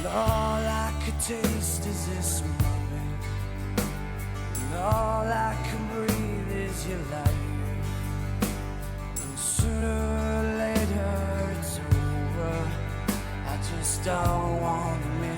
All I could taste is this moment, and all I can breathe is your light. And sooner or later it's over. I just don't wanna miss